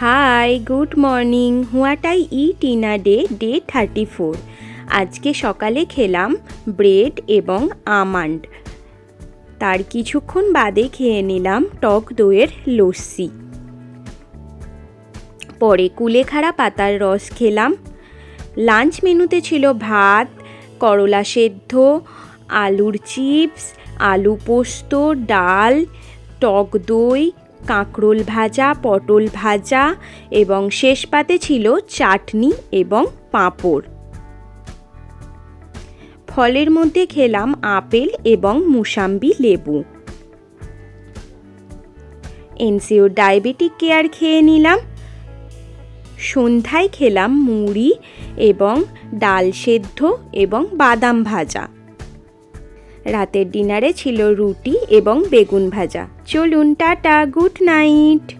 High, good morning. What I eat in a day, day 34। আজকে সকালে খেলাম bread এবং আমন্ড। তার কিছুক্ষণ বাদে খেয়ে নিলাম টক দইয়ের লস্যি। পরে কুলেখাড়া পাতার রস খেলাম। লাঞ্চ মেনুতে ছিল ভাত, করলা সেদ্ধ, আলুর চিপস, আলু পোস্ত, ডাল, টক দই, কাঁকরোল ভাজা, পটল ভাজা এবং শেষ পাতে ছিল চাটনি এবং পাঁপড়। ফলের মধ্যে খেলাম আপেল এবং মুসাম্বি লেবু। এনসিওর ডায়াবেটিক কেয়ার খেয়ে নিলাম। সন্ধ্যায় খেলাম মুড়ি এবং ডাল সেদ্ধ এবং বাদাম ভাজা। রাতের ডিনারে ছিল রুটি এবং বেগুন ভাজা। চলুন, টাটা, গুড নাইট।